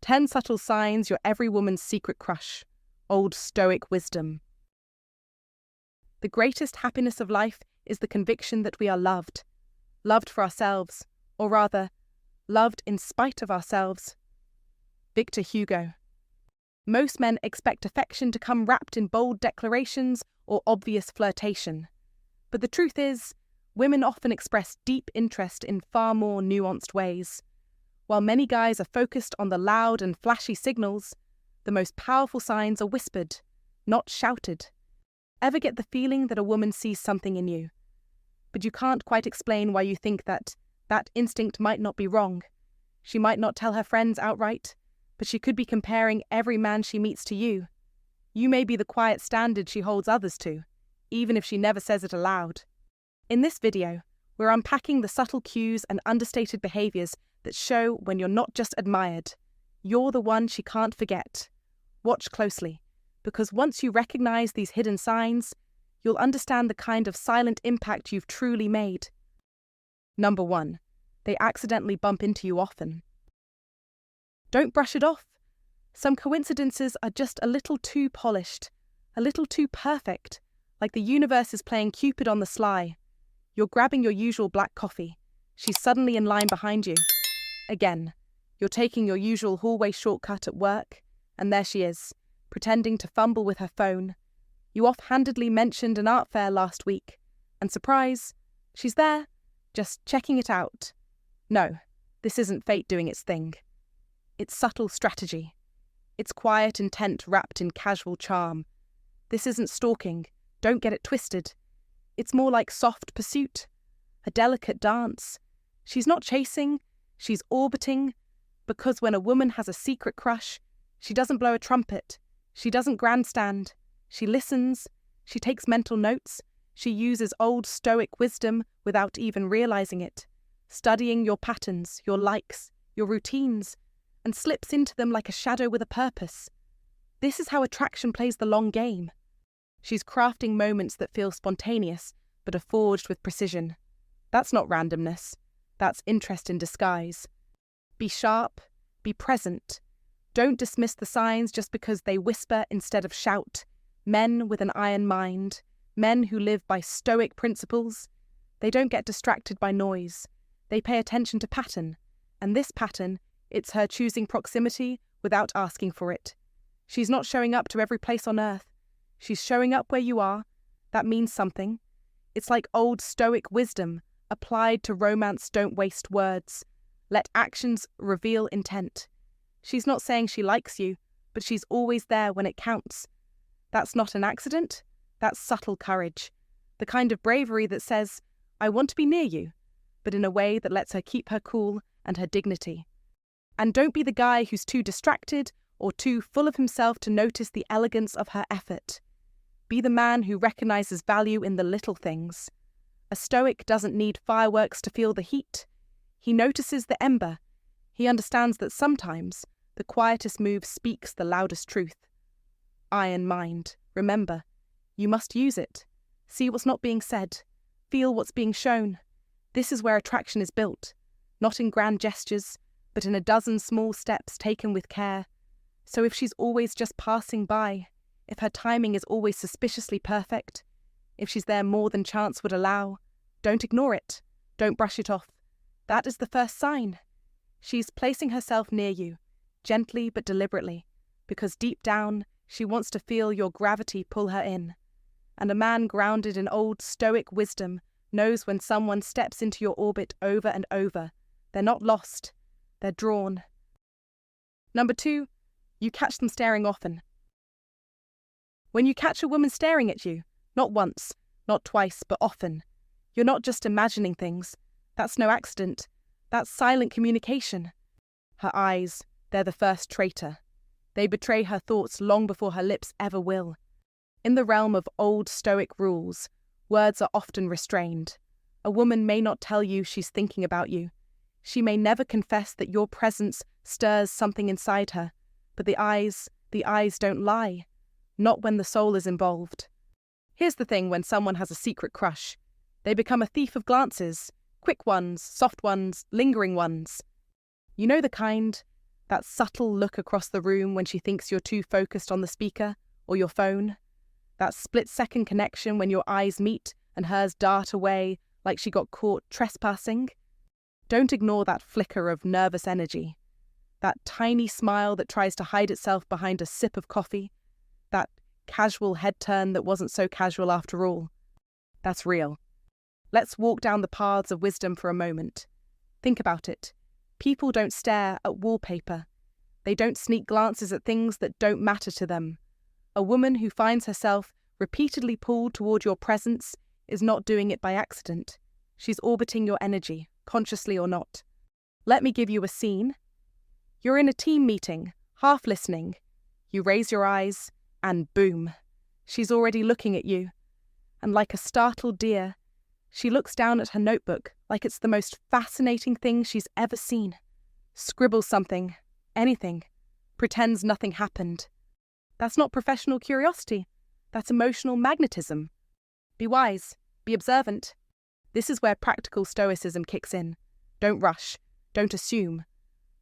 10 subtle signs you're every woman's secret crush. Old Stoic wisdom. The greatest happiness of life is the conviction that we are loved. Loved for ourselves, or rather, loved in spite of ourselves. Victor Hugo. Most men expect affection to come wrapped in bold declarations or obvious flirtation. But the truth is, women often express deep interest in far more nuanced ways. While many guys are focused on the loud and flashy signals, the most powerful signs are whispered, not shouted. Ever get the feeling that a woman sees something in you, but you can't quite explain why you think that instinct might not be wrong? She might not tell her friends outright, but she could be comparing every man she meets to you. You may be the quiet standard she holds others to, even if she never says it aloud. In this video, we're unpacking the subtle cues and understated behaviors that show when you're not just admired, you're the one she can't forget. Watch closely, because once you recognize these hidden signs, you'll understand the kind of silent impact you've truly made. Number 1. They accidentally bump into you often. Don't brush it off. Some coincidences are just a little too polished, a little too perfect, like the universe is playing Cupid on the sly. You're grabbing your usual black coffee. She's suddenly in line behind you. Again, you're taking your usual hallway shortcut at work, and there she is, pretending to fumble with her phone. You offhandedly mentioned an art fair last week, and surprise, she's there, just checking it out. No, this isn't fate doing its thing. It's subtle strategy. It's quiet intent wrapped in casual charm. This isn't stalking, don't get it twisted. It's more like soft pursuit, a delicate dance. She's not chasing, she's orbiting, because when a woman has a secret crush, she doesn't blow a trumpet, she doesn't grandstand, she listens, she takes mental notes, she uses old Stoic wisdom without even realizing it, studying your patterns, your likes, your routines, and slips into them like a shadow with a purpose. This is how attraction plays the long game. She's crafting moments that feel spontaneous, but are forged with precision. That's not randomness. That's interest in disguise. Be sharp. Be present. Don't dismiss the signs just because they whisper instead of shout. Men with an iron mind, men who live by Stoic principles, they don't get distracted by noise. They pay attention to pattern. And this pattern, it's her choosing proximity without asking for it. She's not showing up to every place on earth. She's showing up where you are. That means something. It's like old Stoic wisdom, applied to romance. Don't waste words. Let actions reveal intent. She's not saying she likes you, but she's always there when it counts. That's not an accident. That's subtle courage. The kind of bravery that says, I want to be near you, but in a way that lets her keep her cool and her dignity. And don't be the guy who's too distracted or too full of himself to notice the elegance of her effort. Be the man who recognizes value in the little things. A Stoic doesn't need fireworks to feel the heat. He notices the ember. He understands that sometimes the quietest move speaks the loudest truth. Iron mind. Remember, you must use it. See what's not being said. Feel what's being shown. This is where attraction is built, not in grand gestures, but in a dozen small steps taken with care. So if she's always just passing by, if her timing is always suspiciously perfect, if she's there more than chance would allow, don't ignore it. Don't brush it off. That is the first sign. She's placing herself near you, gently but deliberately, because deep down, she wants to feel your gravity pull her in. And a man grounded in old Stoic wisdom knows when someone steps into your orbit over and over. They're not lost. They're drawn. Number 2, you catch them staring often. When you catch a woman staring at you, not once, not twice, but often, you're not just imagining things. That's no accident. That's silent communication. Her eyes, they're the first traitor. They betray her thoughts long before her lips ever will. In the realm of old Stoic rules, words are often restrained. A woman may not tell you she's thinking about you. She may never confess that your presence stirs something inside her, but the eyes don't lie. Not when the soul is involved. Here's the thing when someone has a secret crush. They become a thief of glances, quick ones, soft ones, lingering ones. You know the kind, That subtle look across the room when she thinks you're too focused on the speaker or your phone. That split-second connection when your eyes meet and hers dart away like she got caught trespassing. Don't ignore that flicker of nervous energy. That tiny smile that tries to hide itself behind a sip of coffee. That casual head turn that wasn't so casual after all. That's real. Let's walk down the paths of wisdom for a moment. Think about it. People don't stare at wallpaper. They don't sneak glances at things that don't matter to them. A woman who finds herself repeatedly pulled toward your presence is not doing it by accident. She's orbiting your energy, consciously or not. Let me give you a scene. You're in a team meeting, half listening. You raise your eyes, and boom, she's already looking at you. And like a startled deer, she looks down at her notebook like it's the most fascinating thing she's ever seen. Scribbles something, anything, pretends nothing happened. That's not professional curiosity. That's emotional magnetism. Be wise. Be observant. This is where practical stoicism kicks in. Don't rush. Don't assume.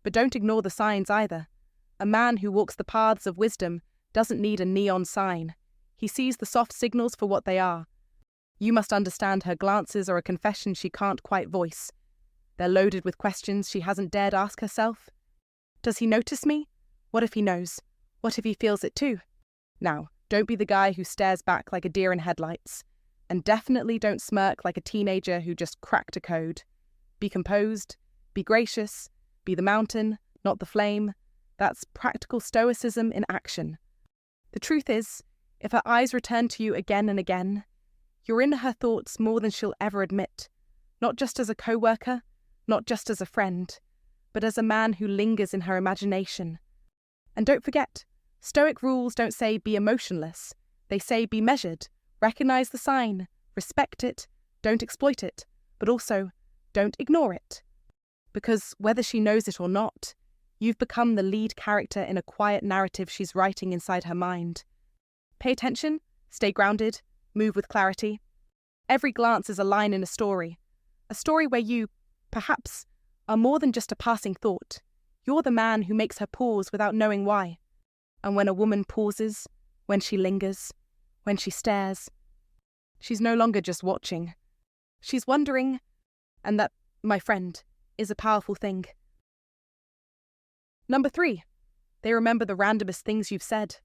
But don't ignore the signs either. A man who walks the paths of wisdom doesn't need a neon sign. He sees the soft signals for what they are. You must understand her glances are a confession she can't quite voice. They're loaded with questions she hasn't dared ask herself. Does he notice me? What if he knows? What if he feels it too? Now, don't be the guy who stares back like a deer in headlights. And definitely don't smirk like a teenager who just cracked a code. Be composed, be gracious, be the mountain, not the flame. That's practical stoicism in action. The truth is, if her eyes return to you again and again, you're in her thoughts more than she'll ever admit. Not just as a co-worker, not just as a friend, but as a man who lingers in her imagination. And don't forget, Stoic rules don't say be emotionless. They say be measured, recognize the sign, respect it, don't exploit it, but also don't ignore it. Because whether she knows it or not, you've become the lead character in a quiet narrative she's writing inside her mind. Pay attention, stay grounded, move with clarity. Every glance is a line in a story where you, perhaps, are more than just a passing thought. You're the man who makes her pause without knowing why. And when a woman pauses, when she lingers, when she stares, she's no longer just watching. She's wondering, and that, my friend, is a powerful thing. Number 3, they remember the randomest things you've said.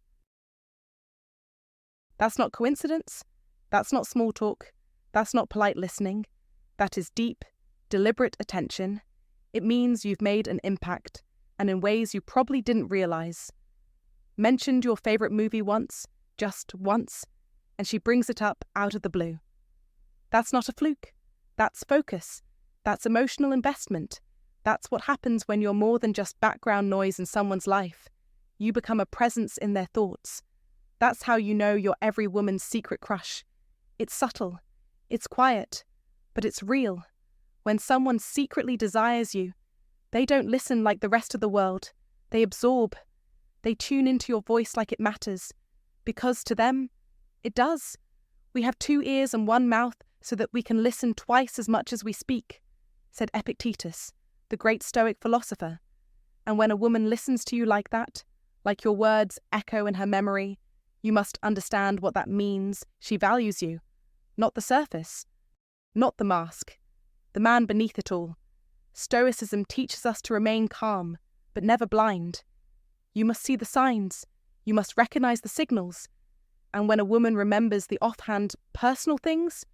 That's not coincidence. That's not small talk. That's not polite listening. That is deep, deliberate attention. It means you've made an impact, and in ways you probably didn't realize. Mentioned your favorite movie once, just once, and she brings it up out of the blue. That's not a fluke. That's focus. That's emotional investment. That's what happens when you're more than just background noise in someone's life. You become a presence in their thoughts. That's how you know you're every woman's secret crush. It's subtle. It's quiet. But it's real. When someone secretly desires you, they don't listen like the rest of the world. They absorb. They tune into your voice like it matters. Because to them, it does. We have 2 ears and 1 mouth so that we can listen twice as much as we speak, said Epictetus, the great Stoic philosopher. And when a woman listens to you like that, like your words echo in her memory, you must understand what that means. She values you, not the surface, not the mask, the man beneath it all. Stoicism teaches us to remain calm, but never blind. You must see the signs. You must recognize the signals. And when a woman remembers the offhand personal things,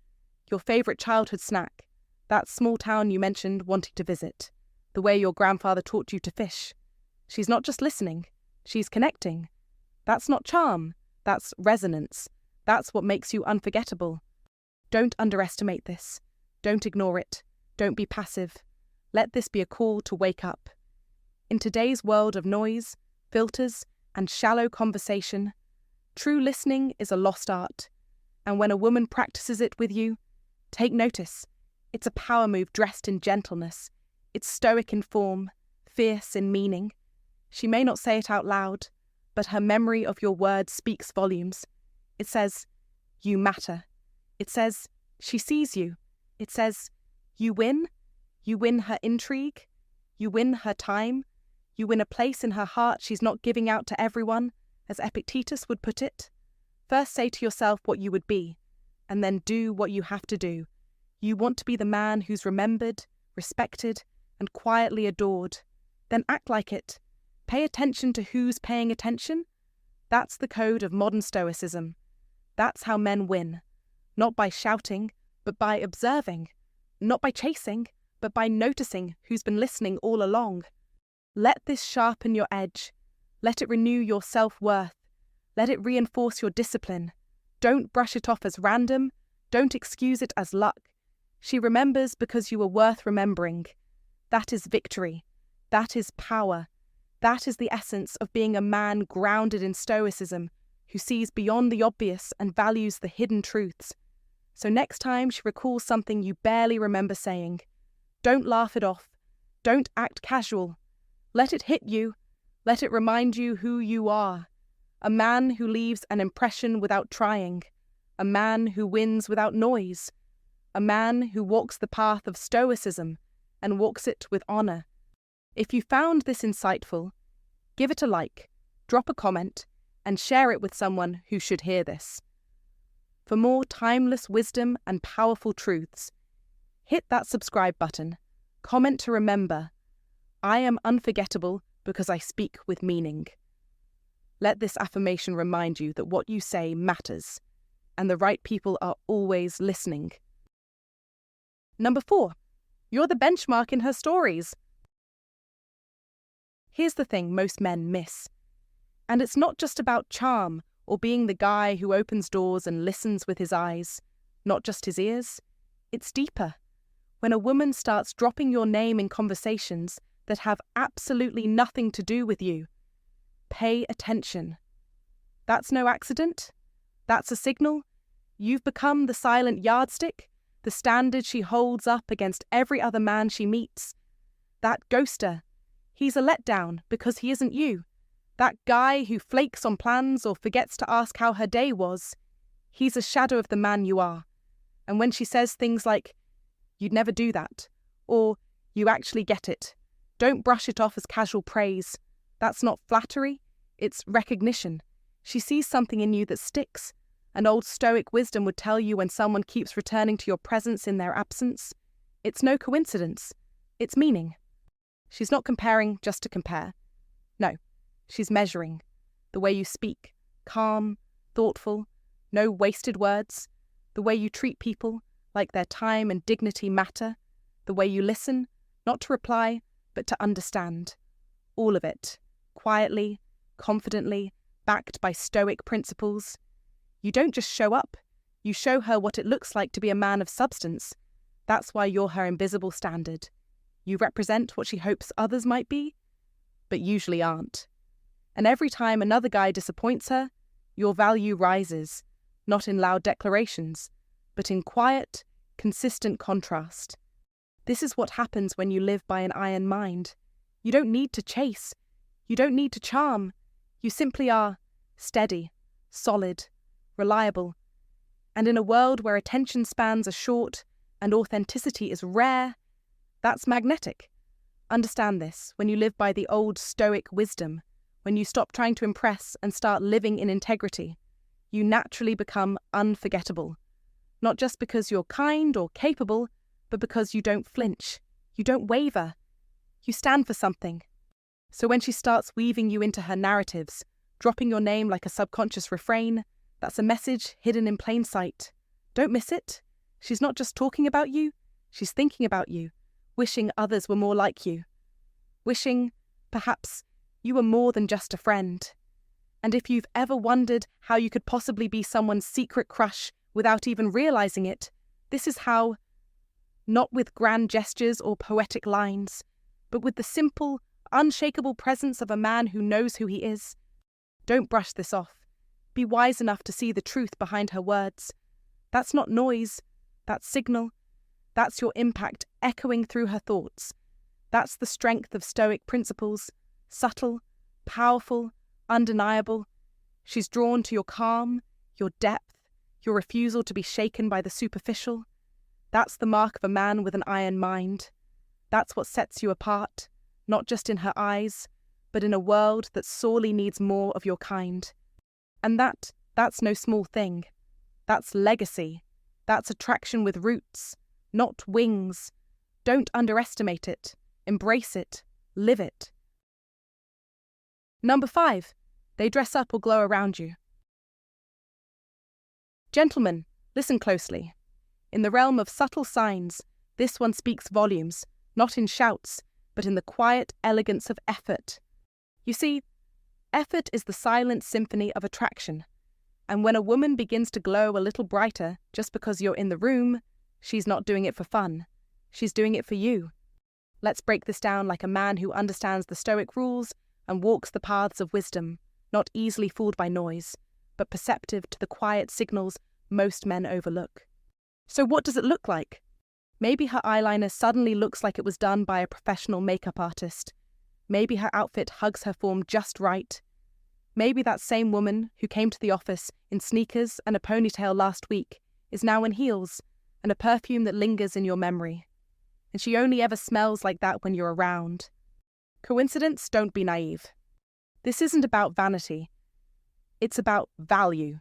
your favorite childhood snack, that small town you mentioned wanting to visit, the way your grandfather taught you to fish, she's not just listening, she's connecting. That's not charm, that's resonance. That's what makes you unforgettable. Don't underestimate this. Don't ignore it. Don't be passive. Let this be a call to wake up. In today's world of noise, filters, and shallow conversation, true listening is a lost art. And when a woman practices it with you, take notice. It's a power move dressed in gentleness. It's stoic in form, fierce in meaning. She may not say it out loud, but her memory of your words speaks volumes. It says, you matter. It says, she sees you. It says, you win. You win her intrigue. You win her time. You win a place in her heart she's not giving out to everyone, as Epictetus would put it. First say to yourself what you would be, and then do what you have to do. You want to be the man who's remembered, respected, and quietly adored. Then act like it. Pay attention to who's paying attention. That's the code of modern Stoicism. That's how men win. Not by shouting, but by observing. Not by chasing, but by noticing who's been listening all along. Let this sharpen your edge. Let it renew your self-worth. Let it reinforce your discipline. Don't brush it off as random. Don't excuse it as luck. She remembers because you were worth remembering. That is victory. That is power. That is the essence of being a man grounded in Stoicism, who sees beyond the obvious and values the hidden truths. So next time she recalls something you barely remember saying, don't laugh it off. Don't act casual. Let it hit you. Let it remind you who you are. A man who leaves an impression without trying. A man who wins without noise. A man who walks the path of Stoicism and walks it with honor. If you found this insightful, give it a like, drop a comment, and share it with someone who should hear this. For more timeless wisdom and powerful truths, hit that subscribe button, comment to remember, I am unforgettable because I speak with meaning. Let this affirmation remind you that what you say matters, and the right people are always listening. Number 4, you're the benchmark in her stories. Here's the thing most men miss. And it's not just about charm or being the guy who opens doors and listens with his eyes, not just his ears. It's deeper. When a woman starts dropping your name in conversations that have absolutely nothing to do with you, pay attention. That's no accident. That's a signal. You've become the silent yardstick, the standard she holds up against every other man she meets. That ghoster. He's a letdown because he isn't you. That guy who flakes on plans or forgets to ask how her day was. He's a shadow of the man you are. And when she says things like, you'd never do that, or you actually get it, don't brush it off as casual praise. That's not flattery, it's recognition. She sees something in you that sticks. An old Stoic wisdom would tell you when someone keeps returning to your presence in their absence. It's no coincidence, it's meaning. She's not comparing just to compare. No, she's measuring. The way you speak, calm, thoughtful, no wasted words. The way you treat people, like their time and dignity matter. The way you listen, not to reply, but to understand. All of it, quietly, confidently, backed by Stoic principles. You don't just show up, you show her what it looks like to be a man of substance. That's why you're her invisible standard. You represent what she hopes others might be, but usually aren't. And every time another guy disappoints her, your value rises, not in loud declarations, but in quiet, consistent contrast. This is what happens when you live by an iron mind. You don't need to chase. You don't need to charm. You simply are steady, solid, reliable. And in a world where attention spans are short and authenticity is rare, that's magnetic. Understand this when you live by the old Stoic wisdom, when you stop trying to impress and start living in integrity, you naturally become unforgettable. Not just because you're kind or capable, but because you don't flinch, you don't waver, you stand for something. So when she starts weaving you into her narratives, dropping your name like a subconscious refrain, that's a message hidden in plain sight. Don't miss it. She's not just talking about you, she's thinking about you, wishing others were more like you. Wishing, perhaps, you were more than just a friend. And if you've ever wondered how you could possibly be someone's secret crush without even realizing it, this is how. Not with grand gestures or poetic lines, but with the simple, unshakable presence of a man who knows who he is. Don't brush this off. Be wise enough to see the truth behind her words. That's not noise, that's signal. That's your impact echoing through her thoughts. That's the strength of Stoic principles, subtle, powerful, undeniable. She's drawn to your calm, your depth, your refusal to be shaken by the superficial. That's the mark of a man with an iron mind. That's what sets you apart, not just in her eyes, but in a world that sorely needs more of your kind. And that's no small thing. That's legacy. That's attraction with roots, not wings. Don't underestimate it. Embrace it. Live it. Number 5. They dress up or glow around you. Gentlemen, listen closely. In the realm of subtle signs, this one speaks volumes, not in shouts, but in the quiet elegance of effort. You see, effort is the silent symphony of attraction. And when a woman begins to glow a little brighter just because you're in the room, she's not doing it for fun. She's doing it for you. Let's break this down like a man who understands the Stoic rules and walks the paths of wisdom, not easily fooled by noise, but perceptive to the quiet signals most men overlook. So what does it look like? Maybe her eyeliner suddenly looks like it was done by a professional makeup artist. Maybe her outfit hugs her form just right. Maybe that same woman who came to the office in sneakers and a ponytail last week is now in heels and a perfume that lingers in your memory. And she only ever smells like that when you're around. Coincidence? Don't be naive. This isn't about vanity. It's about value.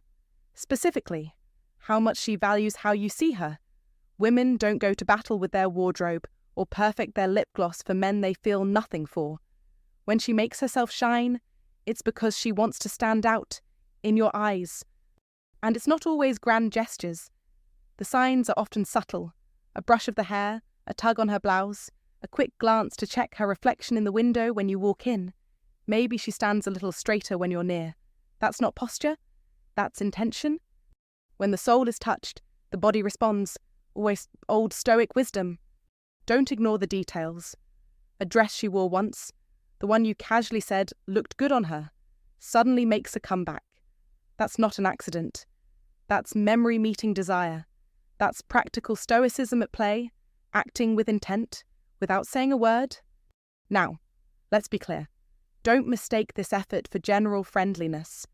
Specifically, how much she values how you see her. Women don't go to battle with their wardrobe or perfect their lip gloss for men they feel nothing for. When she makes herself shine, it's because she wants to stand out in your eyes. And it's not always grand gestures. The signs are often subtle. A brush of the hair, a tug on her blouse, a quick glance to check her reflection in the window when you walk in. Maybe she stands a little straighter when you're near. That's not posture. That's intention. When the soul is touched, the body responds. Always old Stoic wisdom. Don't ignore the details. A dress she wore once, the one you casually said looked good on her, suddenly makes a comeback. That's not an accident. That's memory meeting desire. That's practical stoicism at play, acting with intent, without saying a word. Now, let's be clear. Don't mistake this effort for general friendliness.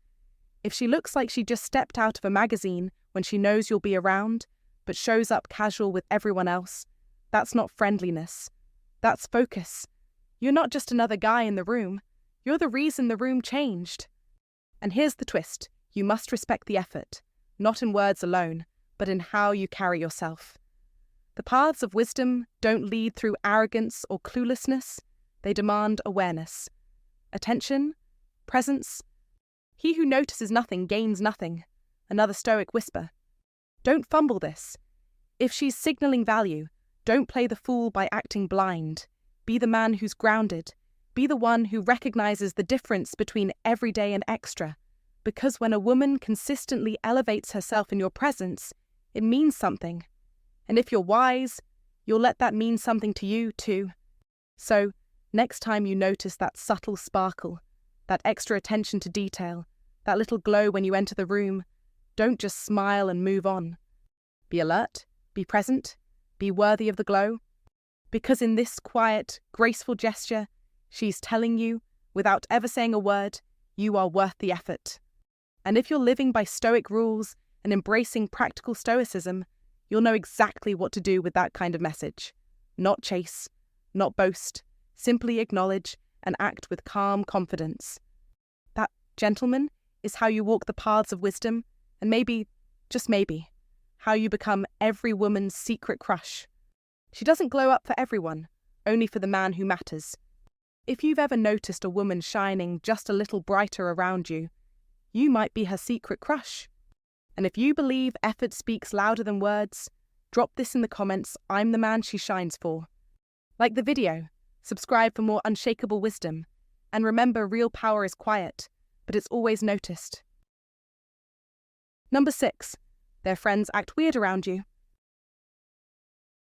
If she looks like she just stepped out of a magazine when she knows you'll be around, but shows up casual with everyone else, that's not friendliness. That's focus. You're not just another guy in the room. You're the reason the room changed. And here's the twist. You must respect the effort, not in words alone, but in how you carry yourself. The paths of wisdom don't lead through arrogance or cluelessness. They demand awareness, attention, presence. He who notices nothing gains nothing. Another Stoic whisper. Don't fumble this. If she's signaling value, don't play the fool by acting blind. Be the man who's grounded. Be the one who recognizes the difference between everyday and extra. Because when a woman consistently elevates herself in your presence, it means something. And if you're wise, you'll let that mean something to you too. So, next time you notice that subtle sparkle, that extra attention to detail, that little glow when you enter the room, don't just smile and move on. Be alert, be present, be worthy of the glow. Because in this quiet, graceful gesture, she's telling you, without ever saying a word, you are worth the effort. And if you're living by Stoic rules and embracing practical stoicism, you'll know exactly what to do with that kind of message. Not chase, not boast, simply acknowledge and act with calm confidence. That, gentlemen, is how you walk the paths of wisdom, and maybe, just maybe, how you become every woman's secret crush. She doesn't glow up for everyone, only for the man who matters. If you've ever noticed a woman shining just a little brighter around you, you might be her secret crush. And if you believe effort speaks louder than words, drop this in the comments. I'm the man she shines for. Like the video, subscribe for more unshakable wisdom, and remember, real power is quiet, but it's always noticed. Number 6. Their friends act weird around you.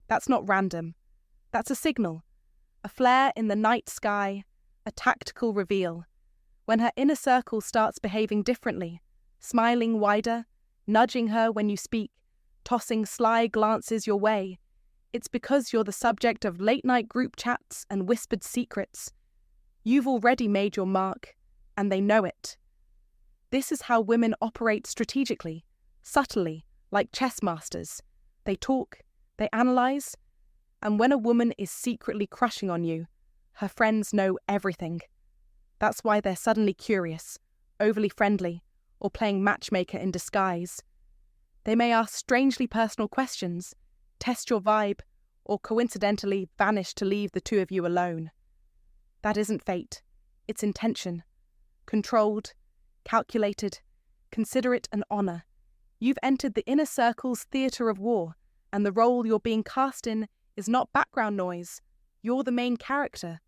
That's not random. That's a signal. A flare in the night sky, a tactical reveal. When her inner circle starts behaving differently, smiling wider, nudging her when you speak, tossing sly glances your way, it's because you're the subject of late-night group chats and whispered secrets. You've already made your mark, and they know it. This is how women operate strategically, subtly, like chess masters. They talk, they analyze, and when a woman is secretly crushing on you, her friends know everything. That's why they're suddenly curious, overly friendly, or playing matchmaker in disguise. They may ask strangely personal questions, test your vibe, or coincidentally vanish to leave the two of you alone. That isn't fate. It's intention. Controlled, calculated, considerate and honor. You've entered the inner circle's theatre of war, and the role you're being cast in is not background noise. You're the main character.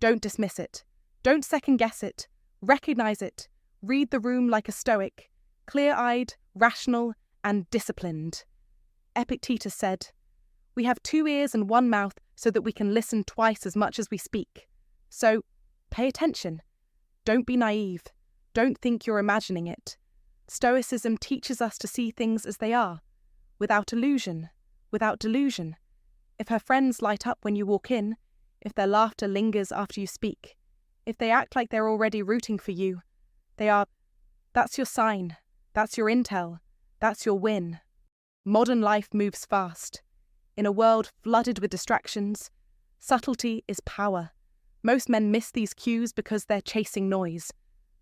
Don't dismiss it. Don't second-guess it. Recognize it. Read the room like a Stoic, clear-eyed, rational, and disciplined. Epictetus said, "We have 2 ears and 1 mouth so that we can listen twice as much as we speak. So, pay attention. Don't be naive. Don't think you're imagining it. Stoicism teaches us to see things as they are, without illusion, without delusion. If her friends light up when you walk in, if their laughter lingers after you speak, if they act like they're already rooting for you, that's your sign, that's your intel, that's your win." Modern life moves fast. In a world flooded with distractions, subtlety is power. Most men miss these cues because they're chasing noise.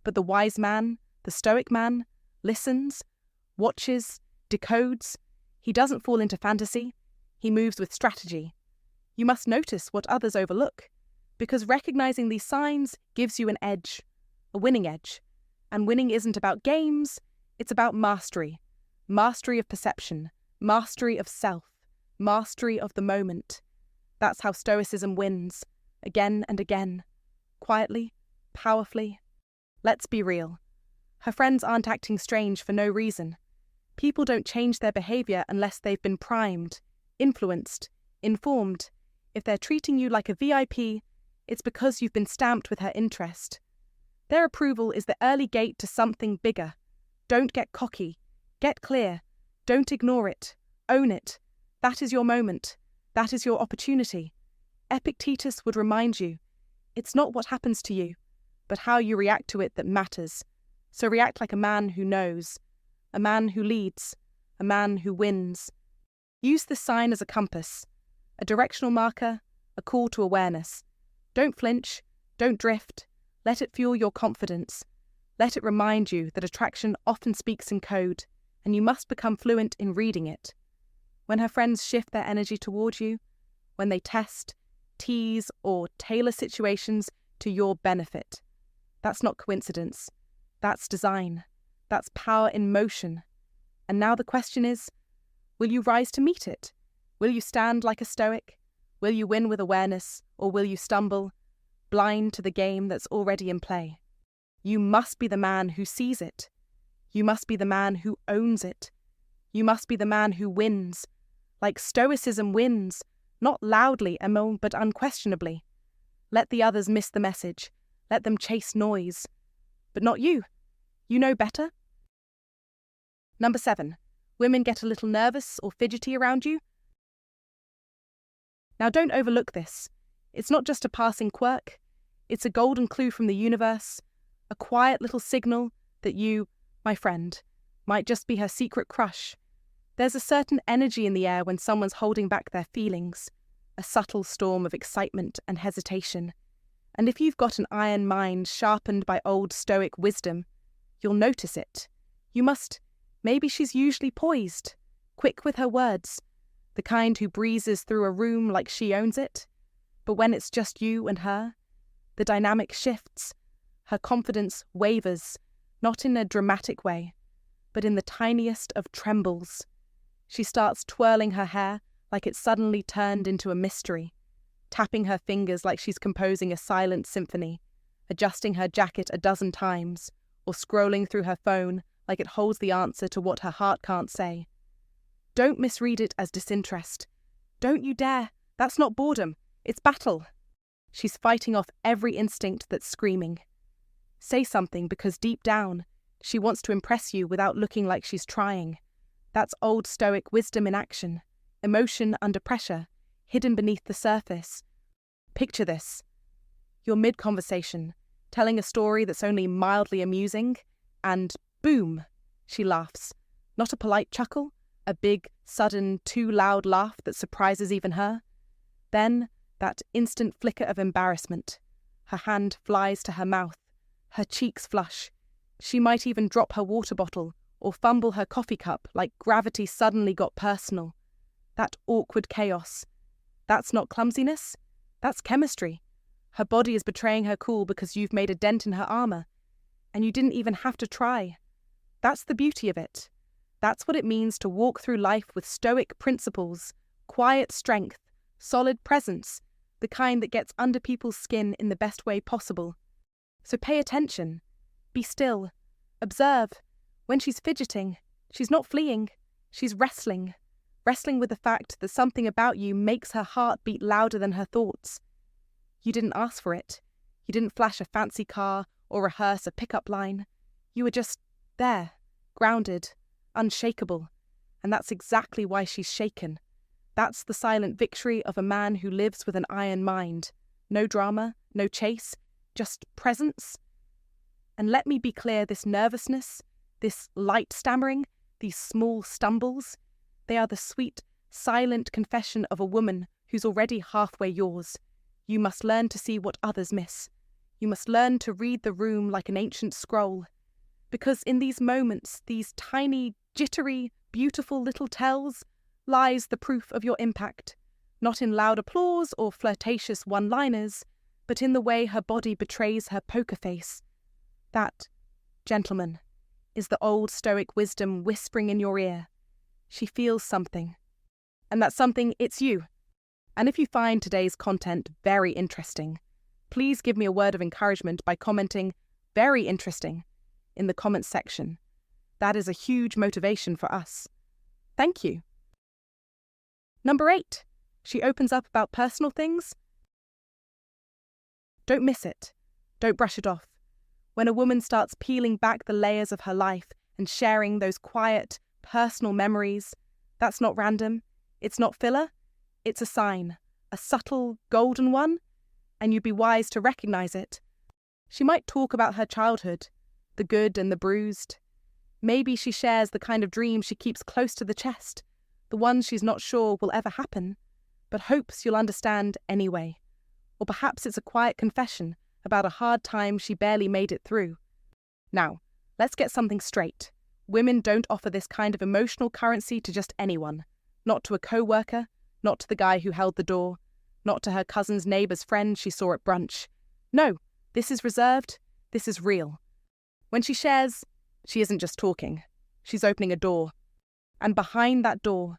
But the wise man, the Stoic man, listens, watches, decodes. He doesn't fall into fantasy. He moves with strategy. You must notice what others overlook, because recognizing these signs gives you an edge, a winning edge. And winning isn't about games, it's about mastery. Mastery of perception, mastery of self, mastery of the moment. That's how Stoicism wins, again and again, quietly, powerfully. Let's be real. Her friends aren't acting strange for no reason. People don't change their behavior unless they've been primed, influenced, informed. If they're treating you like a VIP, it's because you've been stamped with her interest. Their approval is the early gate to something bigger. Don't get cocky. Get clear. Don't ignore it. Own it. That is your moment. That is your opportunity. Epictetus would remind you, it's not what happens to you, but how you react to it that matters. So react like a man who knows, a man who leads, a man who wins. Use this sign as a compass, a directional marker, a call to awareness. Don't flinch, don't drift. Let it fuel your confidence. Let it remind you that attraction often speaks in code, and you must become fluent in reading it. When her friends shift their energy toward you, when they test, tease, or tailor situations to your benefit, that's not coincidence. That's design. That's power in motion. And now the question is, will you rise to meet it? Will you stand like a Stoic? Will you win with awareness, or will you stumble, blind to the game that's already in play? You must be the man who sees it. You must be the man who owns it. You must be the man who wins, like Stoicism wins, not loudly, but unquestionably. Let the others miss the message. Let them chase noise. But not you. You know better. Number 7. Women get a little nervous or fidgety around you. Now don't overlook this. It's not just a passing quirk. It's a golden clue from the universe, a quiet little signal that you, my friend, might just be her secret crush. There's a certain energy in the air when someone's holding back their feelings, a subtle storm of excitement and hesitation. And if you've got an iron mind sharpened by old Stoic wisdom, you'll notice it. Maybe she's usually poised, quick with her words, the kind who breezes through a room like she owns it. But when it's just you and her, the dynamic shifts. Her confidence wavers, not in a dramatic way, but in the tiniest of trembles. She starts twirling her hair like it's suddenly turned into a mystery, tapping her fingers like she's composing a silent symphony, adjusting her jacket a dozen times, or scrolling through her phone like it holds the answer to what her heart can't say. Don't misread it as disinterest. Don't you dare. That's not boredom. It's battle. She's fighting off every instinct that's screaming. Say something, because deep down, she wants to impress you without looking like she's trying. That's old Stoic wisdom in action. Emotion under pressure, hidden beneath the surface. Picture this. You're mid-conversation, telling a story that's only mildly amusing, and boom, she laughs. Not a polite chuckle, a big, sudden, too loud laugh that surprises even her. Then, that instant flicker of embarrassment. Her hand flies to her mouth. Her cheeks flush. She might even drop her water bottle or fumble her coffee cup like gravity suddenly got personal. That awkward chaos. That's not clumsiness. That's chemistry. Her body is betraying her cool because you've made a dent in her armor. And you didn't even have to try. That's the beauty of it. That's what it means to walk through life with stoic principles, quiet strength, solid presence, the kind that gets under people's skin in the best way possible. So pay attention. Be still. Observe. When she's fidgeting, she's not fleeing. She's wrestling. Wrestling with the fact that something about you makes her heart beat louder than her thoughts. You didn't ask for it. You didn't flash a fancy car or rehearse a pickup line. You were just there, grounded, unshakable. And that's exactly why she's shaken. That's the silent victory of a man who lives with an iron mind. No drama, no chase, just presence. And let me be clear, this nervousness, this light stammering, these small stumbles, they are the sweet, silent confession of a woman who's already halfway yours. You must learn to see what others miss. You must learn to read the room like an ancient scroll. Because in these moments, these tiny, jittery, beautiful little tells, lies the proof of your impact. Not in loud applause or flirtatious one-liners, but in the way her body betrays her poker face. That, gentlemen, is the old Stoic wisdom whispering in your ear. She feels something. And that something, it's you. And if you find today's content very interesting, please give me a word of encouragement by commenting "very interesting" in the comments section. That is a huge motivation for us. Thank you. Number 8. She opens up about personal things. Don't miss it. Don't brush it off. When a woman starts peeling back the layers of her life and sharing those quiet, personal memories, that's not random. It's not filler. It's a sign, a subtle, golden one, and you'd be wise to recognize it. She might talk about her childhood, the good and the bruised. Maybe she shares the kind of dream she keeps close to the chest, the ones she's not sure will ever happen, but hopes you'll understand anyway. Or perhaps it's a quiet confession about a hard time she barely made it through. Now, let's get something straight. Women don't offer this kind of emotional currency to just anyone. Not to a co-worker, not to the guy who held the door, not to her cousin's neighbour's friend she saw at brunch. No, this is reserved, this is real. When she shares, she isn't just talking. She's opening a door. And behind that door,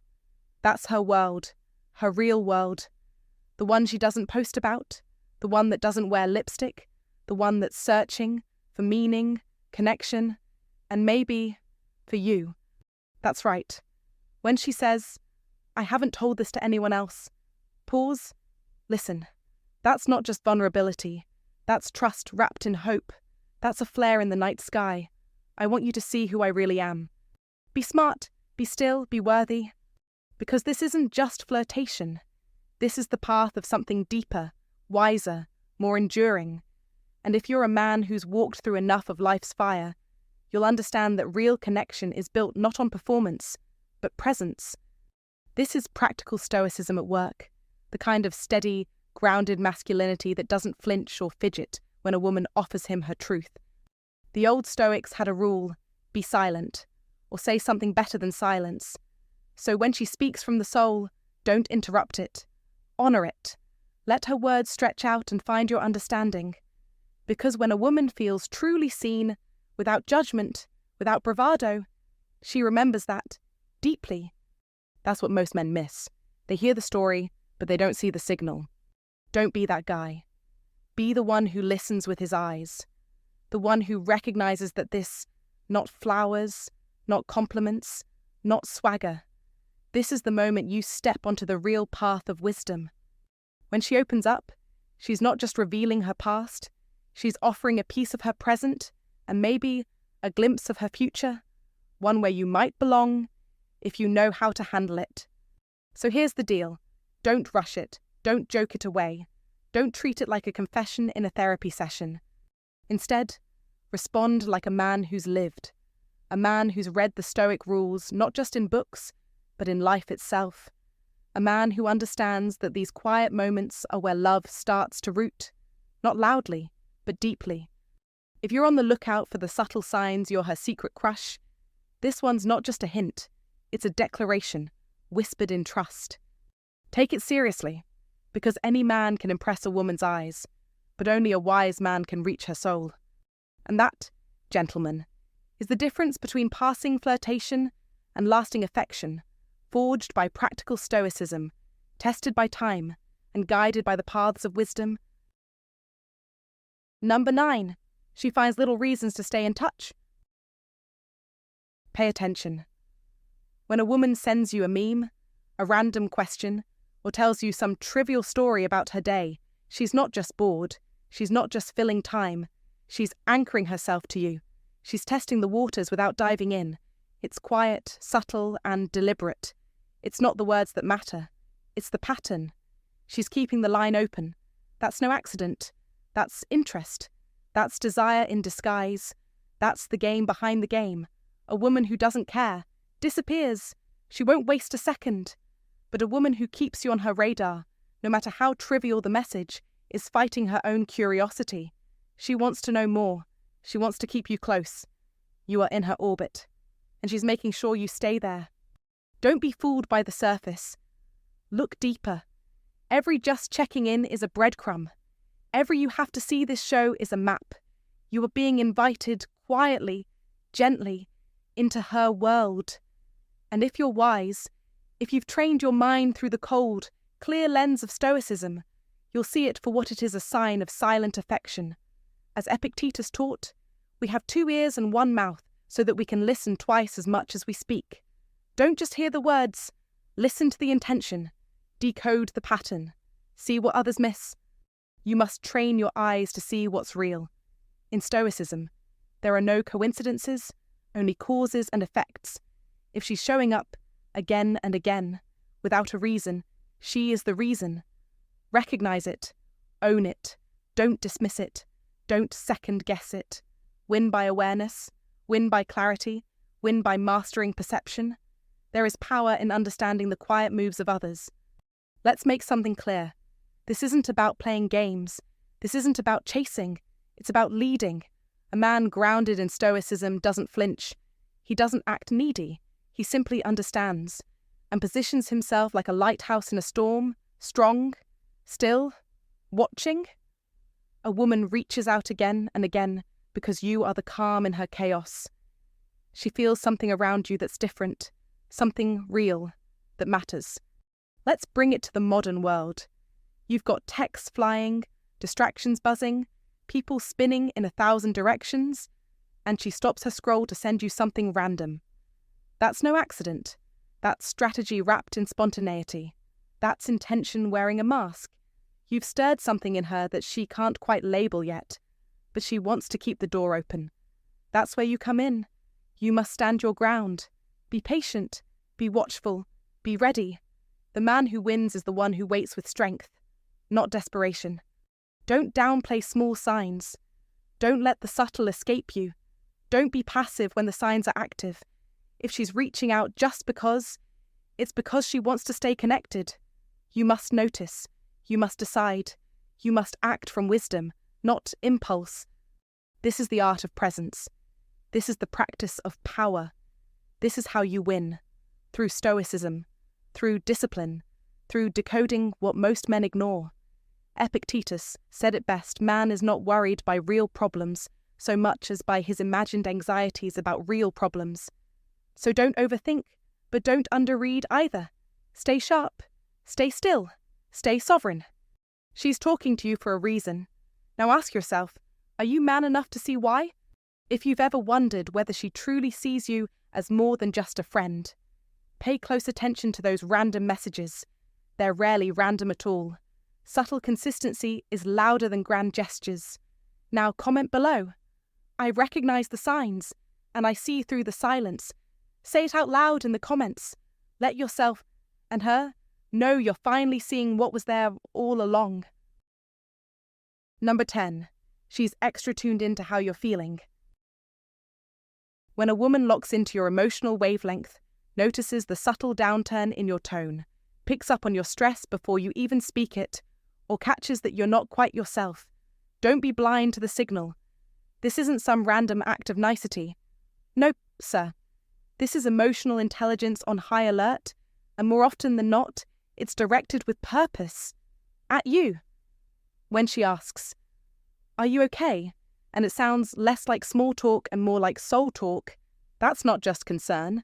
that's her world, her real world. The one she doesn't post about, the one that doesn't wear lipstick, the one that's searching for meaning, connection, and maybe for you. That's right. When she says, "I haven't told this to anyone else," pause, listen. That's not just vulnerability. That's trust wrapped in hope. That's a flare in the night sky. I want you to see who I really am. Be smart, be still, be worthy. Because this isn't just flirtation. This is the path of something deeper, wiser, more enduring. And if you're a man who's walked through enough of life's fire, you'll understand that real connection is built not on performance, but presence. This is practical stoicism at work, the kind of steady, grounded masculinity that doesn't flinch or fidget when a woman offers him her truth. The old Stoics had a rule: be silent, or say something better than silence. So when she speaks from the soul, don't interrupt it. Honor it. Let her words stretch out and find your understanding. Because when a woman feels truly seen, without judgment, without bravado, she remembers that deeply. That's what most men miss. They hear the story, but they don't see the signal. Don't be that guy. Be the one who listens with his eyes. The one who recognizes that this, not flowers, not compliments, not swagger. This is the moment you step onto the real path of wisdom. When she opens up, she's not just revealing her past, she's offering a piece of her present and maybe a glimpse of her future, one where you might belong if you know how to handle it. So here's the deal. Don't rush it. Don't joke it away. Don't treat it like a confession in a therapy session. Instead, respond like a man who's lived, a man who's read the Stoic rules not just in books, but in life itself, a man who understands that these quiet moments are where love starts to root, not loudly, but deeply. If you're on the lookout for the subtle signs you're her secret crush, this one's not just a hint, it's a declaration, whispered in trust. Take it seriously, because any man can impress a woman's eyes, but only a wise man can reach her soul. And that, gentlemen, is the difference between passing flirtation and lasting affection, forged by practical stoicism, tested by time, and guided by the paths of wisdom. Number 9. She finds little reasons to stay in touch. Pay attention. When a woman sends you a meme, a random question, or tells you some trivial story about her day, she's not just bored, she's not just filling time, she's anchoring herself to you. She's testing the waters without diving in. It's quiet, subtle, and deliberate. It's not the words that matter, it's the pattern. She's keeping the line open. That's no accident. That's interest. That's desire in disguise. That's the game behind the game. A woman who doesn't care, disappears. She won't waste a second. But a woman who keeps you on her radar, no matter how trivial the message, is fighting her own curiosity. She wants to know more. She wants to keep you close. You are in her orbit, and she's making sure you stay there. Don't be fooled by the surface. Look deeper. Every just checking in is a breadcrumb. Every you have to see this show is a map. You are being invited quietly, gently, into her world. And if you're wise, if you've trained your mind through the cold, clear lens of stoicism, you'll see it for what it is, a sign of silent affection. As Epictetus taught, we have 2 ears and 1 mouth so that we can listen twice as much as we speak. Don't just hear the words, listen to the intention, decode the pattern, see what others miss. You must train your eyes to see what's real. In Stoicism, there are no coincidences, only causes and effects. If she's showing up again and again, without a reason, she is the reason. Recognize it, own it, don't dismiss it, don't second-guess it. Win by awareness, win by clarity, win by mastering perception. There is power in understanding the quiet moves of others. Let's make something clear. This isn't about playing games. This isn't about chasing. It's about leading. A man grounded in stoicism doesn't flinch. He doesn't act needy. He simply understands and positions himself like a lighthouse in a storm, strong, still, watching. A woman reaches out again and again because you are the calm in her chaos. She feels something around you that's different, something real, that matters. Let's bring it to the modern world. You've got texts flying, distractions buzzing, people spinning in 1,000 directions, and she stops her scroll to send you something random. That's no accident. That's strategy wrapped in spontaneity. That's intention wearing a mask. You've stirred something in her that she can't quite label yet, but she wants to keep the door open. That's where you come in. You must stand your ground. Be patient. Be watchful. Be ready. The man who wins is the one who waits with strength, not desperation. Don't downplay small signs. Don't let the subtle escape you. Don't be passive when the signs are active. If she's reaching out just because, it's because she wants to stay connected. You must notice. You must decide. You must act from wisdom, not impulse. This is the art of presence. This is the practice of power. This is how you win. Through stoicism, through discipline, through decoding what most men ignore. Epictetus said it best: man is not worried by real problems so much as by his imagined anxieties about real problems. So don't overthink, but don't underread either. Stay sharp, stay still, stay sovereign. She's talking to you for a reason. Now ask yourself, are you man enough to see why? If you've ever wondered whether she truly sees you as more than just a friend, pay close attention to those random messages. They're rarely random at all. Subtle consistency is louder than grand gestures. Now comment below. I recognize the signs, and I see through the silence. Say it out loud in the comments. Let yourself and her know you're finally seeing what was there all along. Number 10. She's extra tuned into how you're feeling. When a woman locks into your emotional wavelength, notices the subtle downturn in your tone, picks up on your stress before you even speak it, or catches that you're not quite yourself, Don't be blind to the signal. This isn't some random act of nicety. Nope, sir. This is emotional intelligence on high alert, and more often than not, it's directed with purpose. At you. When she asks, "Are you okay?" and it sounds less like small talk and more like soul talk, that's not just concern.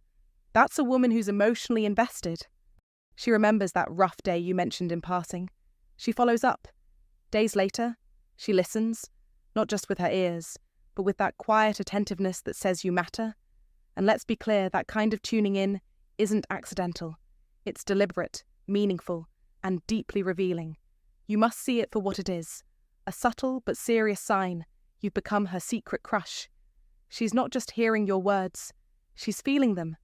That's a woman who's emotionally invested. She remembers that rough day you mentioned in passing. She follows up. Days later, she listens, not just with her ears, but with that quiet attentiveness that says you matter. And let's be clear, that kind of tuning in isn't accidental. It's deliberate, meaningful, and deeply revealing. You must see it for what it is, a subtle but serious sign you've become her secret crush. She's not just hearing your words, she's feeling them.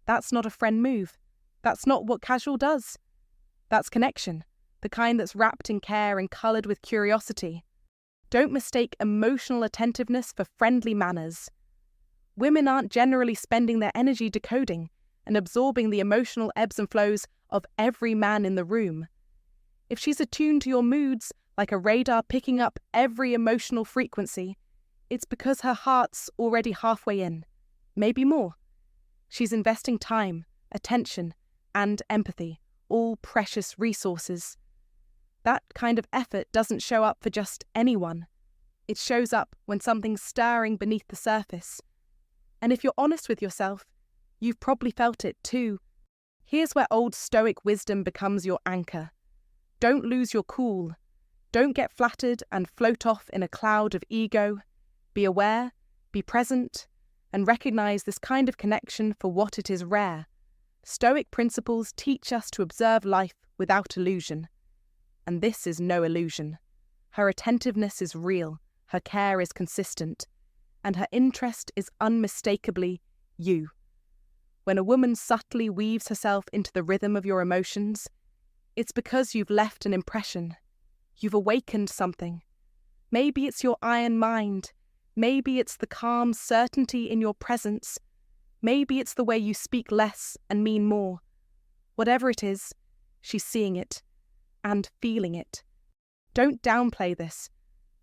That's not a friend move. That's not what casual does. That's connection, the kind that's wrapped in care and coloured with curiosity. Don't mistake emotional attentiveness for friendly manners. Women aren't generally spending their energy decoding and absorbing the emotional ebbs and flows of every man in the room. If she's attuned to your moods like a radar picking up every emotional frequency, it's because her heart's already halfway in, maybe more. She's investing time, attention, and empathy, all precious resources. That kind of effort doesn't show up for just anyone. It shows up when something's stirring beneath the surface. And if you're honest with yourself, you've probably felt it too. Here's where old Stoic wisdom becomes your anchor. Don't lose your cool. Don't get flattered and float off in a cloud of ego. Be aware, be present, and recognize this kind of connection for what it is rare. Stoic principles teach us to observe life without illusion. And this is no illusion. Her attentiveness is real, her care is consistent, and her interest is unmistakably you. When a woman subtly weaves herself into the rhythm of your emotions, it's because you've left an impression. You've awakened something. Maybe it's your iron mind. Maybe it's the calm certainty in your presence. Maybe it's the way you speak less and mean more. Whatever it is, she's seeing it and feeling it. Don't downplay this.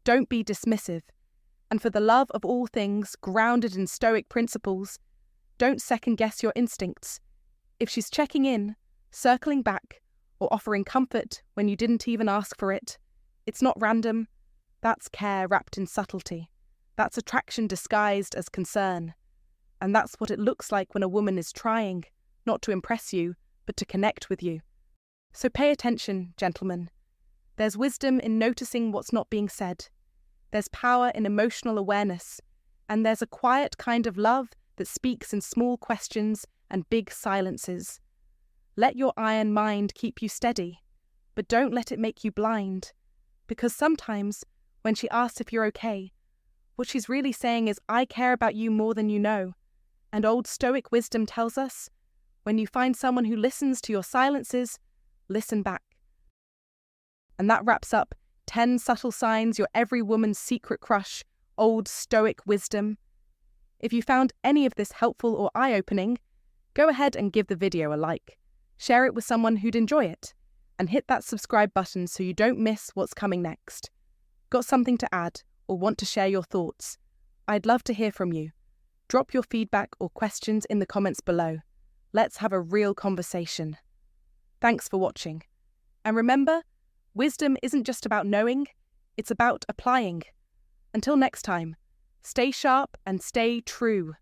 Don't be dismissive. And for the love of all things grounded in Stoic principles, don't second-guess your instincts. If she's checking in, circling back, or offering comfort when you didn't even ask for it, it's not random. That's care wrapped in subtlety. That's attraction disguised as concern. And that's what it looks like when a woman is trying, not to impress you, but to connect with you. So pay attention, gentlemen. There's wisdom in noticing what's not being said. There's power in emotional awareness. And there's a quiet kind of love that speaks in small questions and big silences. Let your iron mind keep you steady, but don't let it make you blind. Because sometimes, when she asks if you're okay, what she's really saying is, I care about you more than you know. And old Stoic wisdom tells us, when you find someone who listens to your silences, listen back. And that wraps up 10 subtle signs you're every woman's secret crush, old Stoic wisdom. If you found any of this helpful or eye-opening, go ahead and give the video a like. Share it with someone who'd enjoy it. And hit that subscribe button so you don't miss what's coming next. Got something to add or want to share your thoughts? I'd love to hear from you. Drop your feedback or questions in the comments below. Let's have a real conversation. Thanks for watching. And remember, wisdom isn't just about knowing, it's about applying. Until next time, stay sharp and stay true.